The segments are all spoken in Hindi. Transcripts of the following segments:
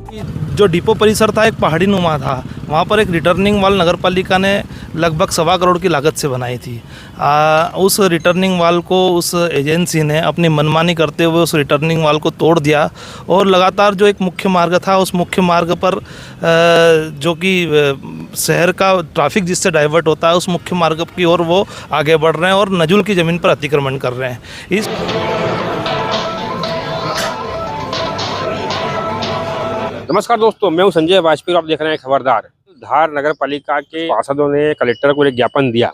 जो डिपो परिसर था एक पहाड़ी नुमा था। वहाँ पर एक रिटर्निंग वॉल नगर पालिका ने लगभग 1.25 करोड़ की लागत से बनाई थी। उस रिटर्निंग वॉल को उस एजेंसी ने अपनी मनमानी करते हुए उस रिटर्निंग वॉल को तोड़ दिया और लगातार जो एक मुख्य मार्ग था उस मुख्य मार्ग पर जो कि शहर का ट्रैफिक जिससे डाइवर्ट होता है उस मुख्य मार्ग की ओर वो आगे बढ़ रहे हैं और नजुल की ज़मीन पर अतिक्रमण कर रहे हैं। इस नमस्कार दोस्तों, मैं हूं संजय वाजपेयी और आप देख रहे हैं खबरदार। धार नगर पालिका के पार्षदों ने कलेक्टर को एक ज्ञापन दिया।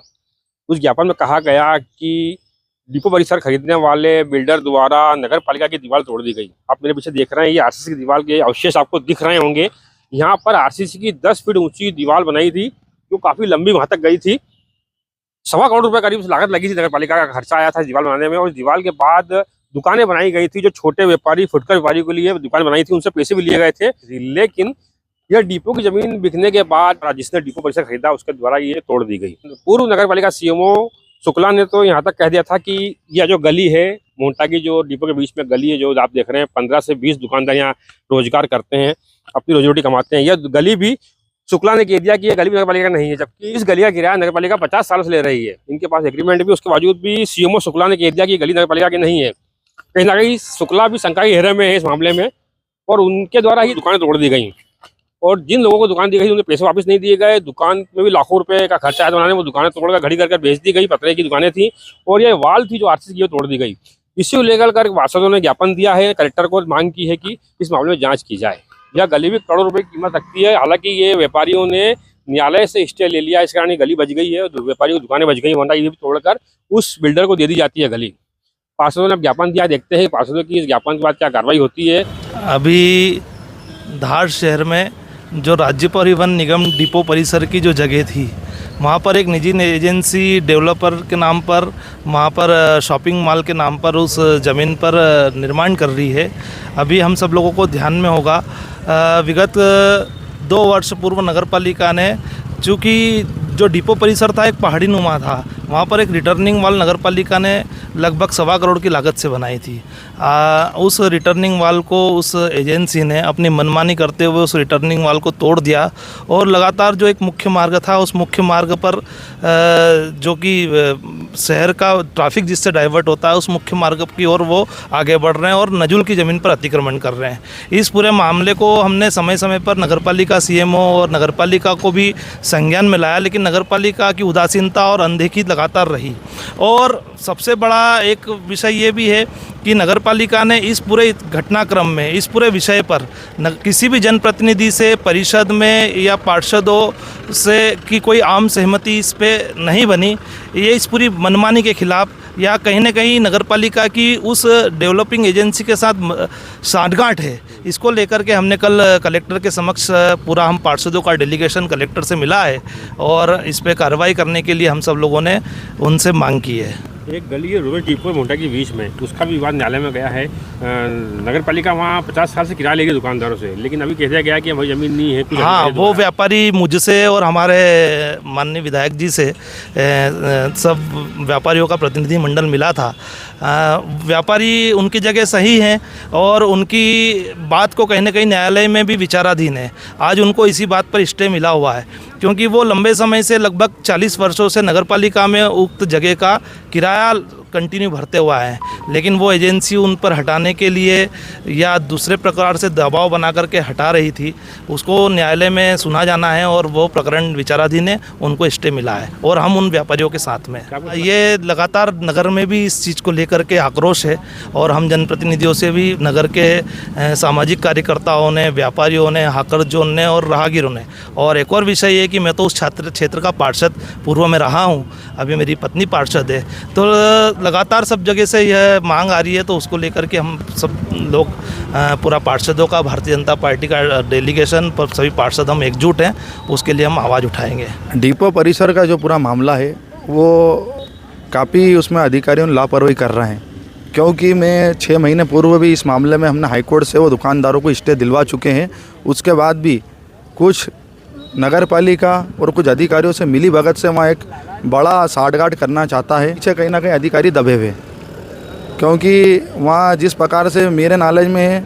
उस ज्ञापन में कहा गया कि डिपो परिसर खरीदने वाले बिल्डर द्वारा नगर पालिका की दीवार तोड़ दी गई। आप मेरे पीछे देख रहे हैं, ये आरसीसी की दीवार के अवशेष आपको दिख रहे होंगे। यहाँ पर आरसीसी की 10 फीट ऊंची दीवार बनाई थी जो काफी लंबी वहां तक गई थी। 1.25 करोड़ रुपए करीब लागत लगी थी, नगर पालिका का खर्चा आया था इस दीवार बनाने में। और इस दीवार के बाद दुकानें बनाई गई थी जो छोटे व्यापारी फुटकर व्यापारी के लिए दुकान बनाई थी, उनसे पैसे भी लिए गए थे। लेकिन यह डिपो की जमीन बिकने के बाद जिसने डिपो परिसर खरीदा उसके द्वारा ये तोड़ दी गई। पूर्व नगर पालिका सीएमओ शुक्ला ने तो यहाँ तक कह दिया था कि यह जो गली है मोंटा की, जो डिपो के बीच में गली है, जो आप देख रहे हैं 15 से 20 दुकानदार यहाँ रोजगार करते हैं, अपनी रोजी रोटी कमाते हैं। यह गली भी शुक्ला ने कह दिया कि यह गली नगर पालिका नहीं है, जबकि इस गली का किराया नगर पालिका 50 सालों से ले रही है। इनके पास एग्रीमेंट भी, उसके बावजूद भी सीएमओ शुक्ला ने कह दिया कि गली नगर पालिका की नहीं है। कहीं ना कहीं शुक्ला भी शंका के घेरे में है इस मामले में, और उनके द्वारा ही दुकानें तोड़ दी गई। और जिन लोगों को दुकान दी गई उन्हें पैसे वापस नहीं दिए गए। दुकान में भी लाखों रुपए का खर्चा आया बनाने में, वो दुकानें तोड़कर घड़ी करके बेच दी गई। पतरे की दुकानें थी और ये वाल थी जो आरसीसी की तोड़ दी गई। इसी को लेकर पार्षदों ने ज्ञापन दिया है, कलेक्टर को मांग की है कि इस मामले में जाँच की जाए। यह गली भी करोड़ रुपए की कीमत रखती है। हालांकि ये व्यापारियों ने न्यायालय से स्टे ले लिया, इस कारण गली बच गई है। व्यापारियों की दुकानें बच गई, वरना ये भी तोड़कर उस बिल्डर को दे दी जाती है गली। पार्षदों ने ज्ञापन दिया, देखते हैं पार्षदों की इस ज्ञापन के बाद क्या कार्रवाई होती है। अभी धार शहर में जो राज्य परिवहन निगम डिपो परिसर की जो जगह थी, वहाँ पर एक निजी एजेंसी डेवलपर के नाम पर वहाँ पर शॉपिंग मॉल के नाम पर उस ज़मीन पर निर्माण कर रही है। अभी हम सब लोगों को ध्यान में होगा, विगत 2 वर्ष पूर्व नगर पालिका ने, चूँकि जो डिपो परिसर था एक पहाड़ी नुमा था, वहाँ पर एक रिटर्निंग वॉल नगर पालिका ने लगभग 1.25 करोड़ की लागत से बनाई थी। उस रिटर्निंग वॉल को उस एजेंसी ने अपनी मनमानी करते हुए उस रिटर्निंग वॉल को तोड़ दिया और लगातार जो एक मुख्य मार्ग था उस मुख्य मार्ग पर जो कि शहर का ट्रैफिक जिससे डाइवर्ट होता है उस मुख्य मार्ग की ओर वो आगे बढ़ रहे हैं और नजुल की ज़मीन पर अतिक्रमण कर रहे हैं। इस पूरे मामले को हमने समय समय पर नगरपालिका सीएमओ और नगरपालिका को भी संज्ञान में लाया, लेकिन नगरपालिका की उदासीनता और अनदेखी लगातार रही। और सबसे बड़ा एक विषय ये भी है कि नगरपालिका ने इस पूरे घटनाक्रम में, इस पूरे विषय पर किसी भी जनप्रतिनिधि से, परिषद में या पार्षदों से की कोई आम सहमति इस पे नहीं बनी। ये इस पूरी मनमानी के खिलाफ या कहीं न कहीं नगरपालिका की उस डेवलपिंग एजेंसी के साथ साठगांठ है। इसको लेकर के हमने कल कलेक्टर के समक्ष पूरा हम पार्षदों का डेलीगेशन कलेक्टर से मिला है और इस पे कार्रवाई करने के लिए हम सब लोगों ने उनसे मांग की है। एक गली है रूरल डिपो मोंटा के बीच में, उसका भी विवाद न्यायालय में गया है। नगर पालिका वहाँ 50 साल से किराया लेगी दुकानदारों से, लेकिन अभी कह दिया गया कि भाई ज़मीन नहीं है। हाँ, वो व्यापारी मुझसे और हमारे माननीय विधायक जी से सब व्यापारियों का प्रतिनिधि मंडल मिला था। व्यापारी उनकी जगह सही हैं और उनकी बात को कहीं ना कहीं न्यायालय में भी विचाराधीन है। आज उनको इसी बात पर स्टे मिला हुआ है क्योंकि वो लंबे समय से, लगभग 40 वर्षों से नगरपालिका में उक्त जगह का किराया कंटिन्यू भरते हुआ है, लेकिन वो एजेंसी उन पर हटाने के लिए या दूसरे प्रकार से दबाव बना करके हटा रही थी। उसको न्यायालय में सुना जाना है और वो प्रकरण विचाराधीन है, उनको स्टे मिला है और हम उन व्यापारियों के साथ में। ये लगातार नगर में भी इस चीज़ को लेकर के आक्रोश है और हम जनप्रतिनिधियों से भी, नगर के सामाजिक कार्यकर्ताओं ने, व्यापारियों ने, हाकर जोन ने और राहगीरों ने। और एक और विषय ये कि मैं तो उस क्षेत्र का पार्षद पूर्व में रहा हूँ, अभी मेरी पत्नी पार्षद है, तो लगातार सब जगह से यह मांग आ रही है। तो उसको लेकर के हम सब लोग, पूरा पार्षदों का, भारतीय जनता पार्टी का डेलीगेशन पर सभी पार्षद हम एकजुट हैं, उसके लिए हम आवाज़ उठाएंगे। डिपो परिसर का जो पूरा मामला है वो काफ़ी, उसमें अधिकारियों ने लापरवाही कर रहे हैं, क्योंकि मैं 6 महीने पूर्व भी इस मामले में हमने हाईकोर्ट से वो दुकानदारों को स्टे दिलवा चुके हैं। उसके बाद भी कुछ नगर पालिका और कुछ अधिकारियों से मिली भगत से वहाँ एक बड़ा साठगांठ करना चाहता है। पीछे कहीं ना कहीं अधिकारी दबे हुए, क्योंकि वहाँ जिस प्रकार से मेरे नॉलेज में है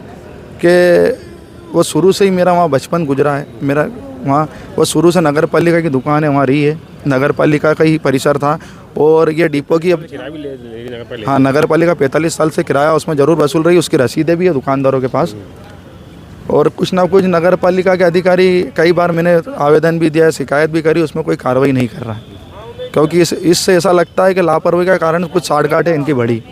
कि वो शुरू से ही मेरा वहाँ बचपन गुजरा है। मेरा वहाँ वो शुरू से नगर पालिका की दुकान है वहाँ रही है, नगर पालिका का ही परिसर था। और ये डिपो की अब किराया भी ले नगर पालिका। हाँ, नगर पालिका 45 साल से किराया उसमें ज़रूर वसूल रही, उसकी रसीदें भी है दुकानदारों के पास। और कुछ ना कुछ नगर पालिका के अधिकारी, कई बार मैंने आवेदन भी दिया, शिकायत भी करी, उसमें कोई कार्रवाई नहीं कर रहा है, क्योंकि इससे ऐसा लगता है कि लापरवाही का कारण कुछ साठगांठ है इनकी बड़ी।